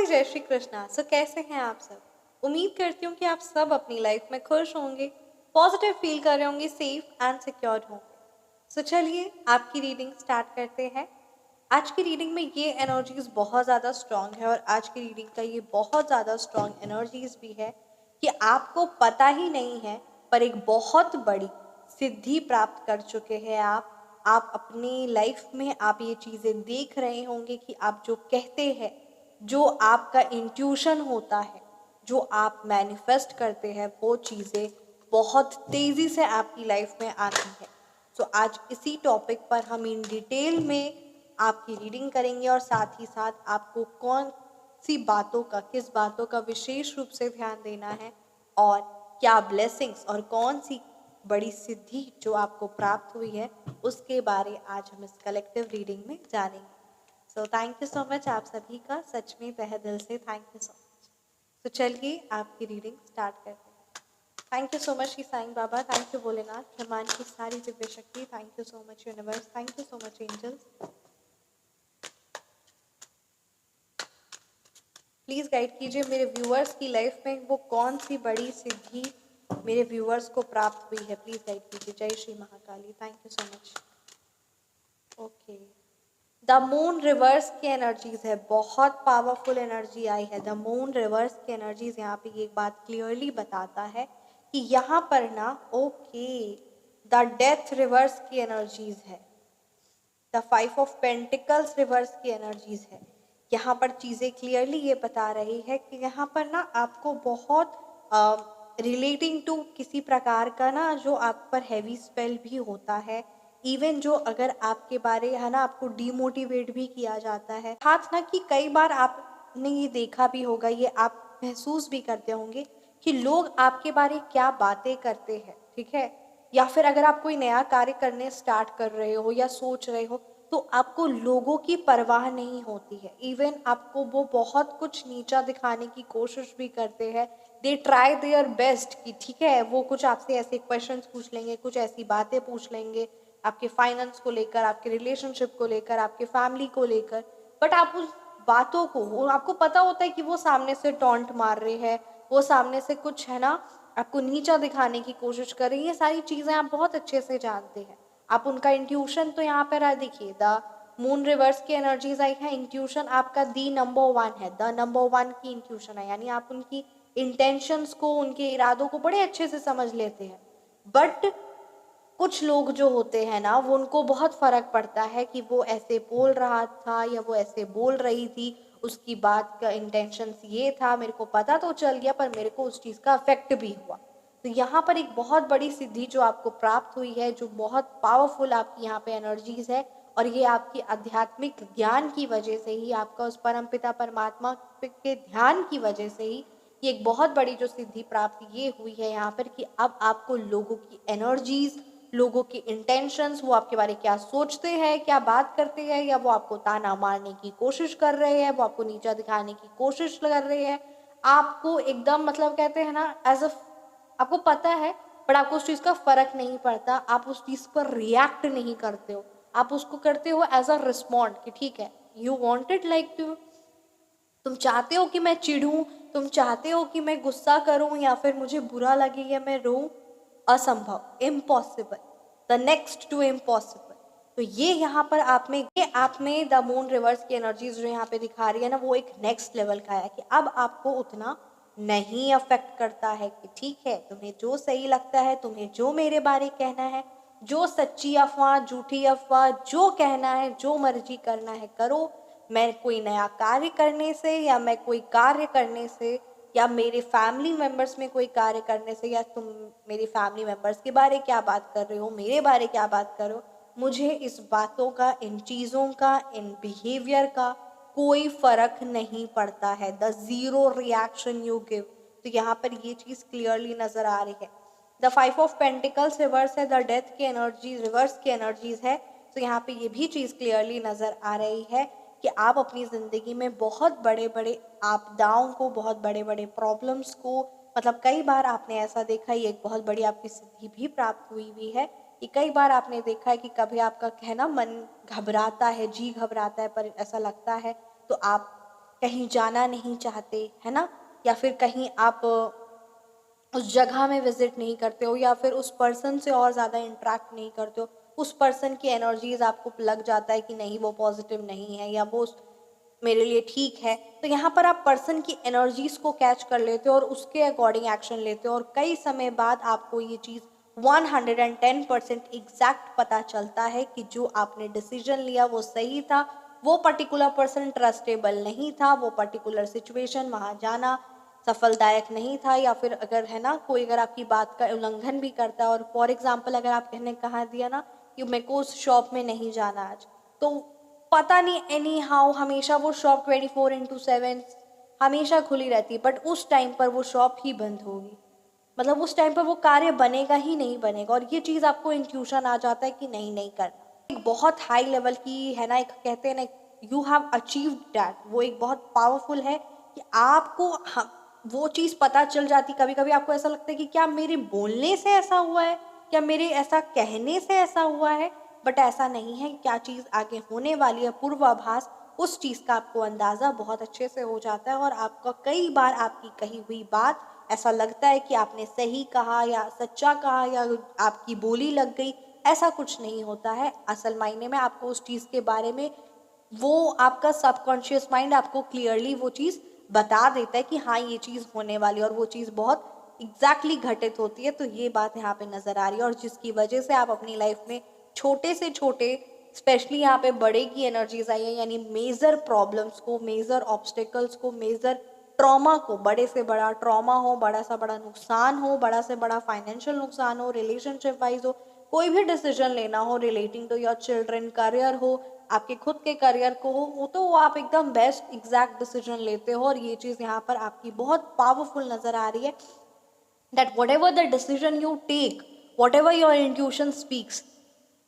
राधे, जय श्री कृष्णा। कैसे हैं आप सब? उम्मीद करती हूँ कि आप सब अपनी लाइफ में खुश होंगे, पॉजिटिव फील कर रहे होंगे, सेफ एंड सिक्योर होंगे। चलिए आपकी रीडिंग स्टार्ट करते हैं। आज की रीडिंग में ये एनर्जीज बहुत ज़्यादा स्ट्रांग है और आज की रीडिंग का ये बहुत ज़्यादा स्ट्रांग एनर्जीज भी है कि आपको पता ही नहीं है पर एक बहुत बड़ी सिद्धि प्राप्त कर चुके हैं आप अपनी लाइफ में आप ये चीज़ें देख रहे होंगे कि आप जो कहते हैं, जो आपका इंट्यूशन होता है, जो आप मैनिफेस्ट करते हैं, वो चीज़ें बहुत तेज़ी से आपकी लाइफ में आती है। आज इसी टॉपिक पर हम इन डिटेल में आपकी रीडिंग करेंगे और साथ ही साथ आपको कौन सी बातों का, किस बातों का विशेष रूप से ध्यान देना है और क्या ब्लेसिंग्स और कौन सी बड़ी सिद्धि जो आपको प्राप्त हुई है उसके बारे आज हम इस कलेक्टिव रीडिंग में जानेंगे। थैंक यू सो मच आप सभी का, सच में तहे दिल से थैंक यू सो मच। चलिए आपकी रीडिंग स्टार्ट करते हैं। Thank you so much Shri Sai Baba, thank you Bholenath, ब्रह्मांड की सारी दिव्य शक्ति, thank you so much universe, thank you so much angels. Please guide कीजिए मेरे व्यूअर्स की लाइफ में वो कौन सी बड़ी सिद्धि मेरे व्यूअर्स को प्राप्त हुई है। प्लीज़ गाइड कीजिए। जय Shri Mahakali, thank you so much. Okay, the moon reverse की एनर्जीज है, बहुत पावरफुल एनर्जी आई है। द मून रिवर्स की एनर्जीज यहाँ पे ये बात क्लियरली बताता है कि यहाँ पर ना द डेथ रिवर्स की एनर्जीज है, द 5 ऑफ पेंटिकल्स रिवर्स की एनर्जीज है। यहाँ पर चीज़ें क्लियरली ये बता रही है कि यहाँ पर ना आपको बहुत रिलेटिंग टू किसी प्रकार का ना जो आप पर हैवी स्पेल भी होता है, इवन जो अगर आपके बारे है ना आपको डिमोटिवेट भी किया जाता है। साथ ना कि कई बार आपने ये देखा भी होगा, ये आप महसूस भी करते होंगे कि लोग आपके बारे क्या बातें करते हैं, ठीक है। या फिर अगर आप कोई नया कार्य करने स्टार्ट कर रहे हो या सोच रहे हो तो आपको लोगों की परवाह नहीं होती है। इवन आपको वो बहुत कुछ नीचा दिखाने की कोशिश भी करते हैं। दे ट्राई देयर बेस्ट कि ठीक है, वो कुछ आपसे ऐसे क्वेश्चंस पूछ लेंगे, कुछ ऐसी बातें पूछ लेंगे आपके फाइनेंस को लेकर, आपके रिलेशनशिप को लेकर, आपके फैमिली को लेकर, बट आप उस बातों को, आपको पता होता है कि वो सामने से टॉन्ट मार रहे हैं, वो सामने से कुछ है ना आपको नीचा दिखाने की कोशिश कर रही है। ये सारी चीज़ें आप बहुत अच्छे से जानते हैं। आप उनका इंट्यूशन तो यहाँ पर देखिए, द मून रिवर्स की एनर्जीज आई है, इंट्यूशन आपका दी नंबर 1 है, द नंबर 1 की इंट्यूशन है, यानी आप उनकी इंटेंशंस को, उनके इरादों को बड़े अच्छे से समझ लेते हैं। बट कुछ लोग जो होते हैं ना, वो उनको बहुत फर्क पड़ता है कि वो ऐसे बोल रहा था या वो ऐसे बोल रही थी, उसकी बात का इंटेंशन ये था, मेरे को पता तो चल गया पर मेरे को उस चीज़ का अफेक्ट भी हुआ। तो यहाँ पर एक बहुत बड़ी सिद्धि जो आपको प्राप्त हुई है, जो बहुत पावरफुल आपकी यहाँ पे एनर्जीज है, और ये आपकी आध्यात्मिक ज्ञान की वजह से ही, आपका उस परमपिता परमात्मा के ध्यान की वजह से ही ये एक बहुत बड़ी जो सिद्धि प्राप्त ये हुई है यहाँ पर कि अब आपको लोगों की एनर्जीज, लोगों के इंटेंशंस, वो आपके बारे क्या सोचते हैं, क्या बात करते हैं, या वो आपको ताना मारने की कोशिश कर रहे हैं, वो आपको नीचा दिखाने की कोशिश कर रहे हैं, आपको एकदम मतलब कहते हैं ना एज अ, आपको पता है बट आपको उस चीज़ का फर्क नहीं पड़ता, आप उस चीज़ पर रिएक्ट नहीं करते हो, आप उसको करते हो एज अ रिस्पॉन्ड कि ठीक है, यू वॉन्टेड लाइक टू, तुम चाहते हो कि मैं चिढ़ूं, तुम चाहते हो कि मैं गुस्सा करूं या फिर मुझे बुरा लगे या मैं रोऊं, असंभव, impossible, the next to impossible. तो ये यहाँ पर आप में द मून रिवर्स की एनर्जीज जो यहाँ पे दिखा रही है ना, वो एक नेक्स्ट लेवल का है कि अब आपको उतना नहीं अफेक्ट करता है कि ठीक है, तुम्हें जो सही लगता है, तुम्हें जो मेरे बारे कहना है, जो सच्ची अफवाह, झूठी अफवाह, जो कहना है, जो मर्जी करना है करो। मैं कोई नया कार्य करने से या मैं कोई कार्य करने से या मेरे फैमिली मेंबर्स में कोई कार्य करने से, या तुम मेरे फैमिली मेंबर्स के बारे क्या बात कर रहे हो, मेरे बारे क्या बात कर रहे हो, मुझे इस बातों का, इन चीज़ों का, इन बिहेवियर का कोई फर्क नहीं पड़ता है। The zero reaction you give. तो यहाँ पर ये चीज़ क्लियरली नजर आ रही है। द 5 ऑफ पेंटिकल्स रिवर्स है, द डेथ की एनर्जी रिवर्स की एनर्जीज है। तो यहाँ पे ये भी चीज़ क्लियरली नजर आ रही है कि आप अपनी ज़िंदगी में बहुत बड़े बड़े आपदाओं को, बहुत बड़े बड़े प्रॉब्लम्स को, मतलब कई बार आपने ऐसा देखा, ये एक बहुत बड़ी आपकी सिद्धि भी प्राप्त हुई हुई है कि कई बार आपने देखा है कि कभी आपका कहना मन घबराता है, जी घबराता है, पर ऐसा लगता है तो आप कहीं जाना नहीं चाहते, है ना, या फिर कहीं आप उस जगह में विजिट नहीं करते हो, या फिर उस पर्सन से और ज़्यादा इंटरेक्ट नहीं करते हो, उस पर्सन की एनर्जीज आपको लग जाता है कि नहीं वो पॉजिटिव नहीं है या वो मेरे लिए ठीक है, तो यहाँ पर आप पर्सन की एनर्जीज को कैच कर लेते हो और उसके अकॉर्डिंग एक्शन लेते हो, और कई समय बाद आपको ये चीज़ 110% एग्जैक्ट पता चलता है कि जो आपने डिसीजन लिया वो सही था, वो पर्टिकुलर पर्सन ट्रस्टेबल नहीं था, वो पर्टिकुलर सिचुएशन वहाँ जाना सफलदायक नहीं था, या फिर अगर है ना कोई अगर आपकी बात का उल्लंघन भी करता है, और फॉर एग्जाम्पल अगर आप कहने कहा दिया ना कि मेरे को उस शॉप में नहीं जाना आज, तो पता नहीं एनी हाउ हमेशा वो शॉप 24/7 हमेशा खुली रहती है, बट उस टाइम पर वो शॉप ही बंद होगी, मतलब उस टाइम पर वो कार्य बनेगा ही नहीं बनेगा, और ये चीज़ आपको इंट्यूशन आ जाता है कि नहीं नहीं करना। एक बहुत हाई लेवल की है ना, एक कहते हैं ना, यू हैव अचीव्ड दैट, वो एक बहुत पावरफुल है कि आपको वो चीज़ पता चल जाती। कभी कभी आपको ऐसा लगता है कि क्या मेरे बोलने से ऐसा हुआ है, क्या मेरे ऐसा कहने से ऐसा हुआ है, बट ऐसा नहीं है। क्या चीज़ आगे होने वाली है, पूर्वाभास, उस चीज़ का आपको अंदाज़ा बहुत अच्छे से हो जाता है, और आपका कई बार आपकी कही हुई बात ऐसा लगता है कि आपने सही कहा या सच्चा कहा या आपकी बोली लग गई, ऐसा कुछ नहीं होता है। असल मायने में आपको उस चीज़ के बारे में वो आपका सबकॉन्शियस माइंड आपको क्लियरली वो चीज़ बता देता है कि हाँ ये चीज़ होने वाली है, और वो चीज़ बहुत एग्जैक्टली घटित होती है। तो ये बात यहाँ पे नज़र आ रही है, और जिसकी वजह से आप अपनी लाइफ में छोटे से छोटे, स्पेशली यहाँ पे बड़े की एनर्जीज आई है, यानी मेजर प्रॉब्लम्स को, मेजर ऑब्स्टेकल्स को, मेजर ट्रॉमा को, बड़े से बड़ा ट्रॉमा हो, बड़ा सा बड़ा नुकसान हो, बड़ा से बड़ा फाइनेंशियल नुकसान हो, रिलेशनशिप वाइज हो, कोई भी डिसीजन लेना हो relating to your children, career हो, आपके खुद के करियर को हो, वो तो आप एकदम बेस्ट एग्जैक्ट डिसीजन लेते हो। और ये चीज़ यहाँ पर आपकी बहुत पावरफुल नज़र आ रही है, that whatever the decision you take, whatever your intuition speaks,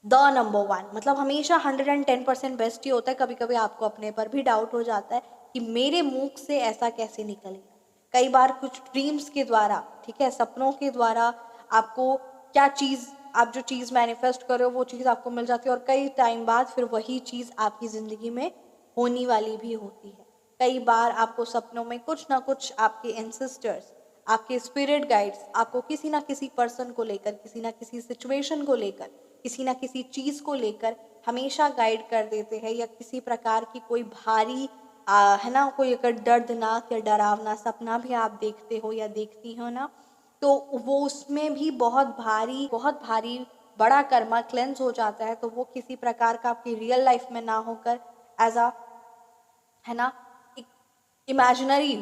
the number one, मतलब हमेशा 110% बेस्ट ही होता है। कभी कभी आपको अपने पर भी डाउट हो जाता है कि मेरे मुख से ऐसा कैसे निकल गया। कई बार कुछ ड्रीम्स के द्वारा, ठीक है, सपनों के द्वारा आपको क्या चीज़, आप जो चीज़ मैनिफेस्ट कर रहे हो वो चीज़ आपको मिल जाती है, और कई टाइम बाद फिर वही चीज़ आपकी ज़िंदगी में होने वाली भी होती है। कई बार आपको सपनों में कुछ ना कुछ आपके एंसेस्टर्स, आपके स्पिरिट गाइड्स आपको किसी ना किसी पर्सन को लेकर, किसी ना किसी सिचुएशन को लेकर, किसी ना किसी चीज़ को लेकर हमेशा गाइड कर देते हैं, या किसी प्रकार की कोई भारी है ना, कोई अगर दर्दनाक या डरावना सपना भी आप देखते हो या देखती हो ना, तो वो उसमें भी बहुत भारी बड़ा कर्मा क्लेंस हो जाता है। तो वो किसी प्रकार का आपकी रियल लाइफ में ना होकर एज अ, है ना, एक इमेजिनरी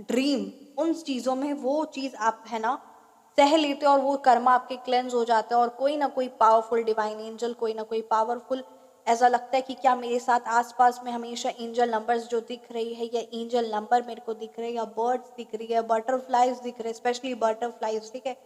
ड्रीम, उन चीज़ों में वो चीज़ आप है ना सह लेते हो, और वो कर्मा आपके क्लेंस हो जाता है, और कोई ना कोई पावरफुल डिवाइन एंजल, कोई ना कोई पावरफुल, ऐसा लगता है कि क्या मेरे साथ आसपास में हमेशा एंजल नंबर्स जो दिख रही है, या एंजल नंबर मेरे को दिख रहे हैं, या बर्ड्स दिख रही है, बटरफ्लाइज दिख रहे हैं, स्पेशली बटरफ्लाइज, ठीक है,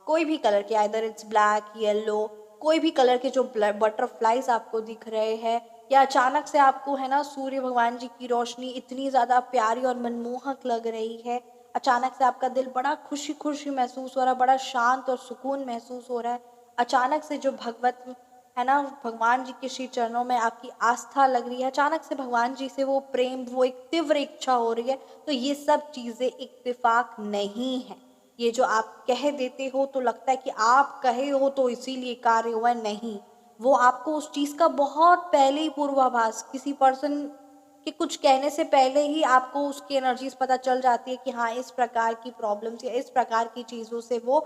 कोई भी कलर के, आइदर इट्स ब्लैक, येलो, कोई भी कलर के जो बटरफ्लाइज आपको दिख रहे हैं, या अचानक से आपको है ना सूर्य भगवान जी की रोशनी इतनी ज़्यादा प्यारी और मनमोहक लग रही है, अचानक से आपका दिल बड़ा खुशी खुशी महसूस हो रहा है, बड़ा शांत और सुकून महसूस हो रहा है, अचानक से जो भगवत है ना भगवान जी के श्री चरणों में आपकी आस्था लग रही है, अचानक से भगवान जी से वो प्रेम, वो एक तीव्र इच्छा हो रही है, तो ये सब चीज़ें इत्तेफाक नहीं है। ये जो आप कह देते हो तो लगता है कि आप कहे हो तो इसीलिए कार्य हुआ, नहीं, वो आपको उस चीज़ का बहुत पहले ही पूर्वाभास, किसी पर्सन के कुछ कहने से पहले ही आपको उसकी एनर्जीज पता चल जाती है कि हाँ इस प्रकार की प्रॉब्लम्स या इस प्रकार की चीज़ों से वो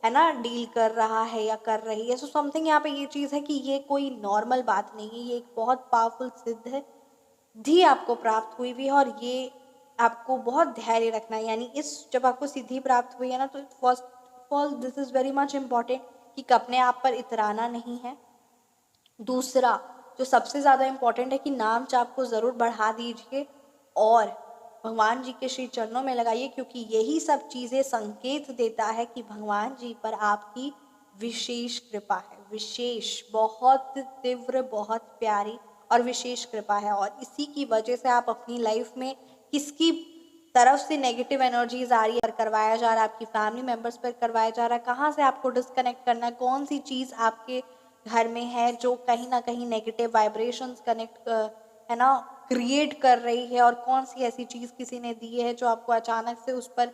है ना डील कर रहा है या कर रही है। सो समथिंग यहाँ पे ये चीज़ है कि ये कोई नॉर्मल बात नहीं है, ये एक बहुत पावरफुल सिद्ध है सिद्धि आपको प्राप्त हुई भी है, और ये आपको बहुत धैर्य रखना है। यानी इस जब आपको सिद्धि प्राप्त हुई है ना, तो first of all this is very much important कि अपने आप पर इतराना नहीं है। दूसरा जो सबसे ज़्यादा इम्पॉर्टेंट है कि नाम जाप को ज़रूर बढ़ा दीजिए, और भगवान जी के श्री चरणों में लगाइए, क्योंकि यही सब चीज़ें संकेत देता है कि भगवान जी पर आपकी विशेष कृपा है, विशेष, बहुत तीव्र, बहुत प्यारी और विशेष कृपा है। और इसी की वजह से आप अपनी लाइफ में किसकी तरफ से नेगेटिव एनर्जीज आ रही है, करवाया जा रहा है, आपकी फैमिली मेंबर्स पर करवाया जा रहा है, कहाँ से आपको डिस्कनेक्ट करना है, कौन सी चीज़ आपके घर में है जो कहीं ना कहीं नेगेटिव वाइब्रेशंस कनेक्ट है ना क्रिएट कर रही है, और कौन सी ऐसी चीज़ किसी ने दी है जो आपको अचानक से उस पर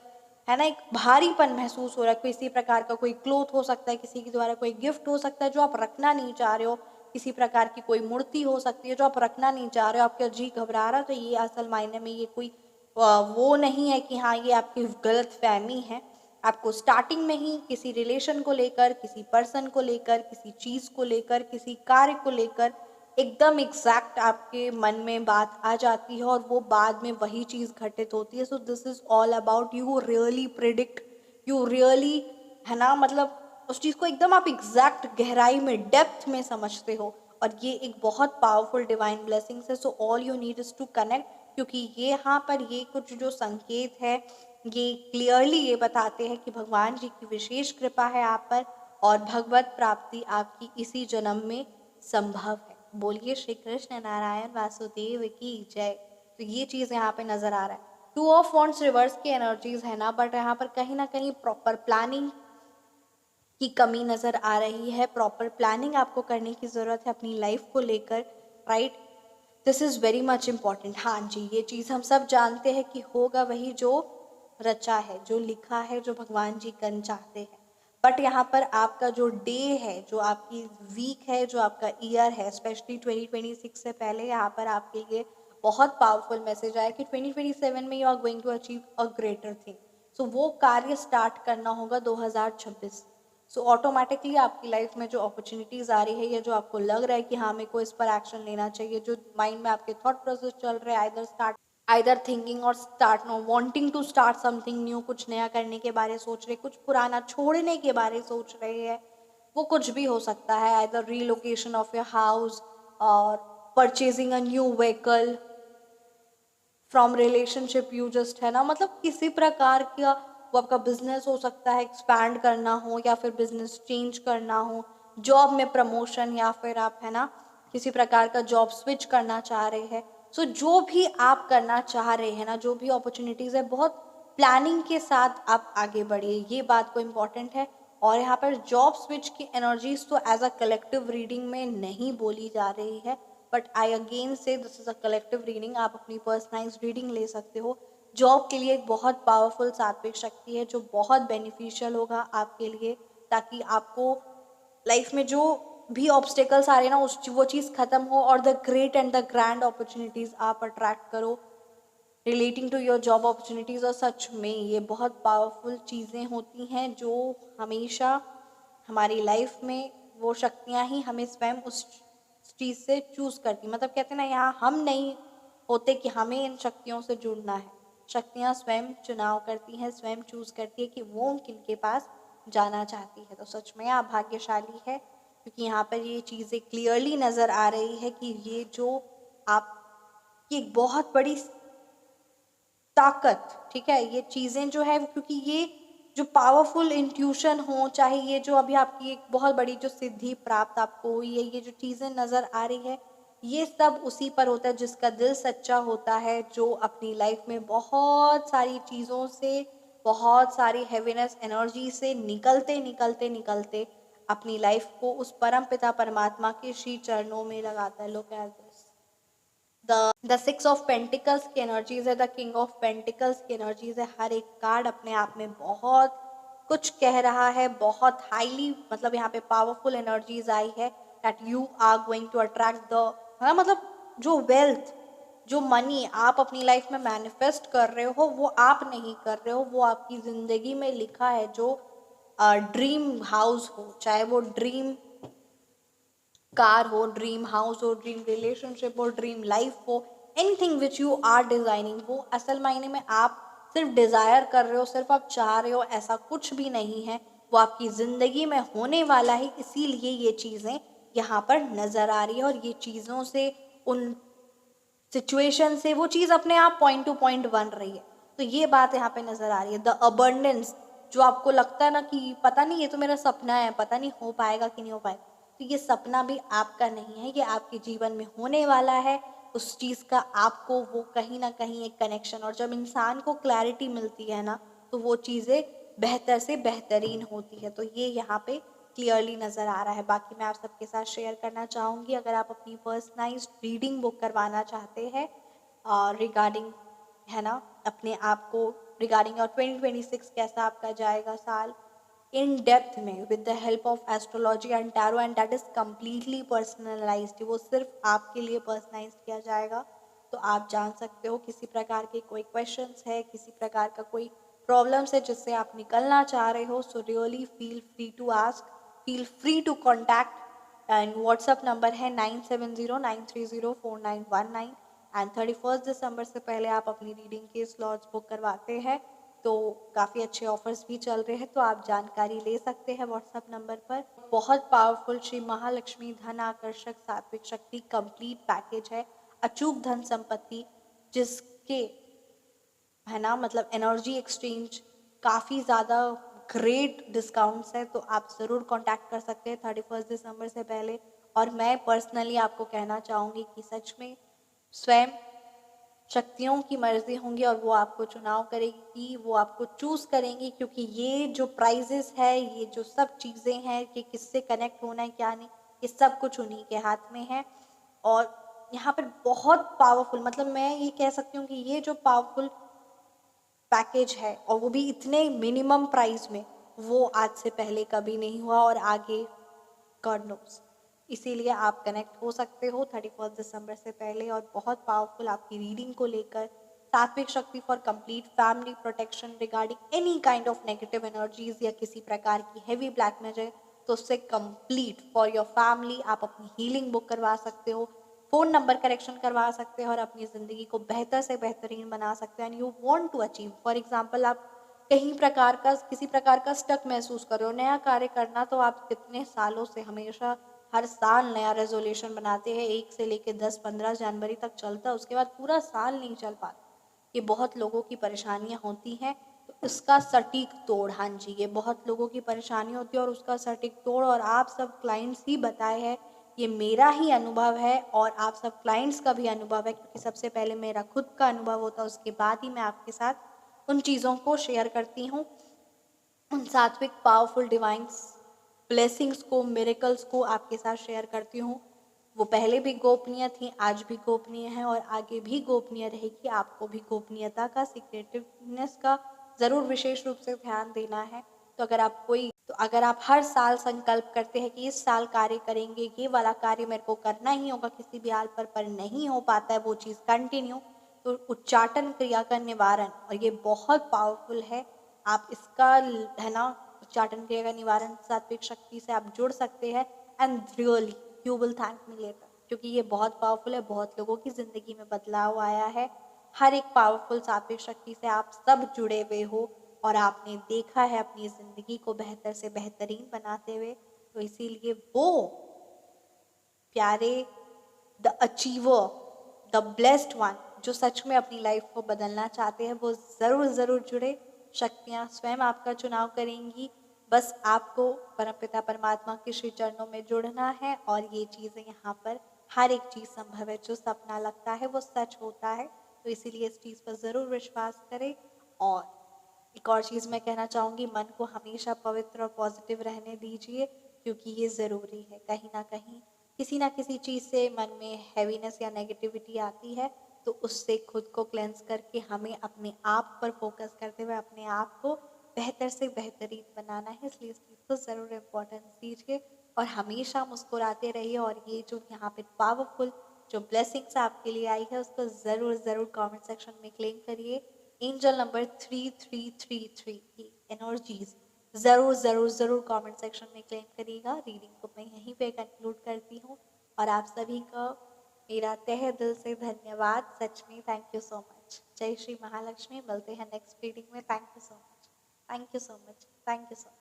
है ना एक भारीपन महसूस हो रहा है। किसी प्रकार का कोई क्लोथ हो सकता है, किसी के द्वारा कोई गिफ्ट हो सकता है जो आप रखना नहीं चाह रहे हो, किसी प्रकार की कोई मूर्ति हो सकती है जो आप रखना नहीं चाह रहे हो, आपका जी घबरा रहा है। तो ये असल मायने में ये कोई वो नहीं है कि हाँ ये आपकी गलत फहमी है। आपको स्टार्टिंग में ही किसी रिलेशन को लेकर, किसी पर्सन को लेकर, किसी चीज़ को लेकर, किसी कार्य को लेकर एकदम एग्जैक्ट आपके मन में बात आ जाती है, और वो बाद में वही चीज़ घटित होती है। So this is all about you really predict, you really है ना, मतलब उस चीज़ को एकदम आप एग्जैक्ट गहराई में, डेप्थ में समझते हो, और ये एक बहुत पावरफुल डिवाइन ब्लेसिंग्स है। So all you need is to connect, क्योंकि ये यहाँ पर ये कुछ जो संकेत है ये क्लियरली ये बताते हैं कि भगवान जी की विशेष कृपा है आप पर, और भगवत प्राप्ति आपकी इसी जन्म में संभव है। बोलिए श्री कृष्ण नारायण वासुदेव की जय। तो ये चीज़ यहाँ पे नजर आ रहा है। टू ऑफ वॉन्ड्स रिवर्स की एनर्जीज है ना, बट यहाँ पर कहीं ना कहीं प्रॉपर प्लानिंग की कमी नजर आ रही है। प्रॉपर प्लानिंग आपको करने की जरूरत है अपनी लाइफ को लेकर, right. This is very much important. हाँ जी, ये चीज़ हम सब जानते हैं कि होगा वही जो रचा है, जो लिखा है, जो भगवान जी करना चाहते हैं। बट यहाँ पर आपका जो डे है, जो आपकी वीक है, जो आपका ईयर है, स्पेशली 2026 से पहले यहाँ पर आपके लिए बहुत पावरफुल मैसेज आया कि 2027 में you are going to achieve a greater thing. So वो कार्य स्टार्ट करना होगा 2026। सो ऑटोमेटिकली आपकी लाइफ में जो अपॉर्चुनिटीज़ आ रही है, या जो आपको लग रहा है कि हाँ मेरे को इस पर एक्शन लेना चाहिए, जो माइंड में आपके थॉट प्रोसेस चल रहे हैं, आइदर थिंकिंग और start no wanting to start something new, कुछ नया करने के बारे सोच रहे, कुछ पुराना छोड़ने के बारे सोच रहे हैं, वो कुछ भी हो सकता है। Either relocation of your house, और purchasing a new vehicle from relationship, you just है ना, मतलब किसी प्रकार का वो आपका बिजनेस हो सकता है, एक्सपैंड करना हो, या फिर बिजनेस चेंज करना हो, जॉब में प्रमोशन, या फिर आप है ना किसी प्रकार का जॉब स्विच करना चाह रहे हैं। सो जो भी आप करना चाह रहे हैं ना, जो भी अपॉर्चुनिटीज़ है, बहुत प्लानिंग के साथ आप आगे बढ़िए, ये बात को इम्पॉर्टेंट है। और यहाँ पर जॉब स्विच की एनर्जीज तो एज अ कलेक्टिव रीडिंग में नहीं बोली जा रही है, बट आई अगेन से this is a collective reading. आप अपनी पर्सनलाइज रीडिंग ले सकते हो। जॉब के लिए एक बहुत पावरफुल सात्विक शक्ति है जो बहुत बेनिफिशियल होगा आपके लिए, ताकि आपको लाइफ में जो भी ऑब्स्टेकल्स आ रहे हैं ना वो चीज़ खत्म हो, और the great and the grand opportunities आप अट्रैक्ट करो relating to your job opportunities. और सच में ये बहुत पावरफुल चीज़ें होती हैं जो हमेशा हमारी लाइफ में वो शक्तियाँ ही हमें स्वयं उस चीज़ से चूज़ करती, मतलब कहते हैं ना, यहाँ हम नहीं होते कि हमें इन शक्तियों से जुड़ना है। शक्तियाँ स्वयं चुनाव करती हैं, स्वयं चूज़ करती है कि वो किनके पास जाना चाहती है। तो सच में आप भाग्यशाली है, क्योंकि यहाँ पर ये चीज़ें क्लियरली नज़र आ रही है कि ये जो आप की एक बहुत बड़ी ताकत, ठीक है, ये चीज़ें जो है, क्योंकि ये जो पावरफुल इंट्यूशन हो, चाहे ये जो अभी आपकी एक बहुत बड़ी जो सिद्धि प्राप्त आपको हुई है, ये जो चीज़ें नज़र आ रही है, ये सब उसी पर होता है जिसका दिल सच्चा होता है, जो अपनी लाइफ में बहुत सारी चीज़ों से, बहुत सारी हैवीनेस एनर्जी से निकलते निकलते निकलते अपनी लाइफ को उस परम पिता परमात्मा के श्री चरणों में लगाता है। लोग द सिक्स ऑफ पेंटिकल्स की एनर्जीज है, द किंग ऑफ पेंटिकल्स की एनर्जीज है। हर एक कार्ड अपने आप में बहुत कुछ कह रहा है, बहुत हाईली, मतलब यहाँ पे पावरफुल एनर्जीज आई है that you are going to attract the, है मतलब जो वेल्थ, जो मनी आप अपनी लाइफ में मैनिफेस्ट कर रहे हो, वो आप नहीं कर रहे हो, वो आपकी जिंदगी में लिखा है। जो ड्रीम हाउस हो, चाहे वो ड्रीम कार हो, ड्रीम हाउस हो, ड्रीम रिलेशनशिप हो, ड्रीम लाइफ हो, anything which you are designing, वो असल मायने में आप सिर्फ डिजायर कर रहे हो, सिर्फ आप चाह रहे हो, ऐसा कुछ भी नहीं है। वो आपकी जिंदगी में होने वाला है, इसीलिए ये चीजें यहाँ पर नजर आ रही है, और ये चीजों से, उन सिचुएशन से वो चीज़ अपने आप पॉइंट टू पॉइंट बन रही है। तो ये बात यहाँ पे नजर आ रही है। द अबंडेंस, जो आपको लगता है ना कि पता नहीं ये तो मेरा सपना है, पता नहीं हो पाएगा कि नहीं हो पाएगा, तो ये सपना भी आपका नहीं है, ये आपके जीवन में होने वाला है। उस चीज़ का आपको वो कहीं ना कहीं एक कनेक्शन, और जब इंसान को क्लैरिटी मिलती है ना, तो वो चीज़ें बेहतर से बेहतरीन होती है। तो ये यहाँ पे क्लियरली नज़र आ रहा है। बाकी मैं आप सबके साथ शेयर करना चाहूँगी, अगर आप अपनी पर्सनलाइज्ड रीडिंग बुक करवाना चाहते हैं रिगार्डिंग, है ना, अपने आप को रिगार्डिंग और 2026 कैसा आपका जाएगा साल इन डेप्थ में with the help of astrology and tarot, and that is completely personalised, वो सिर्फ आपके लिए पर्सनलाइज किया जाएगा। तो आप जान सकते हो किसी प्रकार के कोई क्वेश्चंस है, किसी प्रकार का कोई प्रॉब्लम्स है जिससे आप निकलना चाह रहे हो, so really feel free to ask, feel free to contact. And WhatsApp number है 9709304919, एंड 31 दिसंबर से पहले आप अपनी रीडिंग के स्लॉट्स बुक करवाते हैं तो काफ़ी अच्छे ऑफर्स भी चल रहे हैं, तो आप जानकारी ले सकते हैं व्हाट्सएप नंबर पर। बहुत पावरफुल श्री महालक्ष्मी धन आकर्षक सात्विक शक्ति कंप्लीट पैकेज है, अचूक धन संपत्ति, जिसके, है ना, मतलब एनर्जी एक्सचेंज काफ़ी ज़्यादा ग्रेट डिस्काउंट्स है, तो आप ज़रूर कांटेक्ट कर सकते हैं 31 दिसंबर से पहले। और मैं पर्सनली आपको कहना चाहूँगी कि सच में स्वयं शक्तियों की मर्जी होंगी और वो आपको चुनाव करेगी, वो आपको चूज करेंगी, क्योंकि ये जो प्राइजेस है, ये जो सब चीज़ें हैं कि किससे कनेक्ट होना है क्या नहीं, ये सब कुछ उन्हीं के हाथ में है। और यहाँ पर बहुत पावरफुल, मतलब मैं ये कह सकती हूँ कि ये जो पावरफुल पैकेज है और वो भी इतने मिनिमम प्राइस में, वो आज से पहले कभी नहीं हुआ और आगे गॉड नोस। इसीलिए आप कनेक्ट हो सकते हो 31 दिसंबर से पहले, और बहुत पावरफुल आपकी रीडिंग को लेकर सात्विक शक्ति for complete family protection regarding any kind of negative energies या किसी प्रकार की हैवी ब्लैक मैजिक, तो उससे कंप्लीट फॉर योर फैमिली आप अपनी हीलिंग बुक करवा सकते हो, फ़ोन नंबर करेक्शन करवा सकते हो और अपनी ज़िंदगी को बेहतर से बेहतरीन बना सकते हो। And you want to achieve, for example आप कहीं प्रकार का, किसी प्रकार का स्टक महसूस कर रहे हो, नया कार्य करना, तो आप कितने सालों से हमेशा हर साल नया रेजोल्यूशन बनाते हैं, 1 से लेकर 10-15 जनवरी तक चलता है, उसके बाद पूरा साल नहीं चल पाता। ये बहुत लोगों की परेशानियां होती हैं, तो इसका सटीक तोड़, हाँ जी, ये बहुत लोगों की परेशानी होती है और उसका सटीक तोड़, और आप सब क्लाइंट्स ही बताए हैं, ये मेरा ही अनुभव है और आप सब क्लाइंट्स का भी अनुभव है, क्योंकि सबसे पहले मेरा खुद का अनुभव होता है, उसके बाद ही मैं आपके साथ उन चीज़ों को शेयर करती हूँ, उन सात्विक पावरफुल डिवाइंस ब्लेसिंग्स को, मिरेकल्स को आपके साथ शेयर करती हूँ। वो पहले भी गोपनीय थी, आज भी गोपनीय है और आगे भी गोपनीय रहेगी। आपको भी गोपनीयता का, सीक्रेटिवनेस का ज़रूर विशेष रूप से ध्यान देना है। तो अगर आप हर साल संकल्प करते हैं कि इस साल कार्य करेंगे, ये वाला कार्य मेरे को करना ही होगा, किसी भी हाल पर नहीं हो पाता है वो चीज़ कंटिन्यू, तो उच्चाटन क्रिया का निवारण, और ये बहुत पावरफुल है, आप इसका, है ना, उच्चाटन क्रिया का निवारण सात्विक शक्ति से आप जुड़ सकते हैं, and really you will thank me later, क्योंकि ये बहुत पावरफुल है, बहुत लोगों की ज़िंदगी में बदलाव आया है। हर एक पावरफुल सात्विक शक्ति से आप सब जुड़े हुए हो और आपने देखा है अपनी ज़िंदगी को बेहतर से बेहतरीन बनाते हुए, तो इसीलिए वो प्यारे, the achiever, the blessed one, जो सच में अपनी लाइफ को बदलना चाहते हैं, वो ज़रूर ज़रूर जुड़े। शक्तियाँ स्वयं आपका चुनाव करेंगी, बस आपको परमपिता परमात्मा के श्री चरणों में जुड़ना है, और ये चीज़ें यहाँ पर हर एक चीज़ संभव है, जो सपना लगता है वो सच होता है, तो इसीलिए इस चीज़ पर ज़रूर विश्वास करें। और एक और चीज़ मैं कहना चाहूँगी, मन को हमेशा पवित्र और पॉजिटिव रहने दीजिए, क्योंकि ये ज़रूरी है। कहीं ना कहीं किसी ना किसी चीज़ से मन में हैवीनेस या नेगेटिविटी आती है, तो उससे खुद को क्लेंस करके हमें अपने आप पर फोकस करते हुए अपने आप को बेहतर से बेहतरीन बनाना है, इसलिए इस चीज़ को ज़रूर इम्पोर्टेंस दीजिए और हमेशा मुस्कुराते रहिए। और ये जो यहाँ पे पावरफुल जो ब्लेसिंग्स आपके लिए आई है, उसको ज़रूर ज़रूर कमेंट सेक्शन में क्लेम करिए। एंजल नंबर 3333 की एनर्जीज ज़रूर ज़रूर ज़रूर कमेंट सेक्शन में क्लेम करिएगा। रीडिंग को मैं यहीं पे कंक्लूड करती हूँ और आप सभी का मेरा तहे दिल से धन्यवाद। सच में थैंक यू सो मच। जय श्री महालक्ष्मी। मिलते हैं नेक्स्ट रीडिंग में। Thank you so much, thank you so much, thank you so much.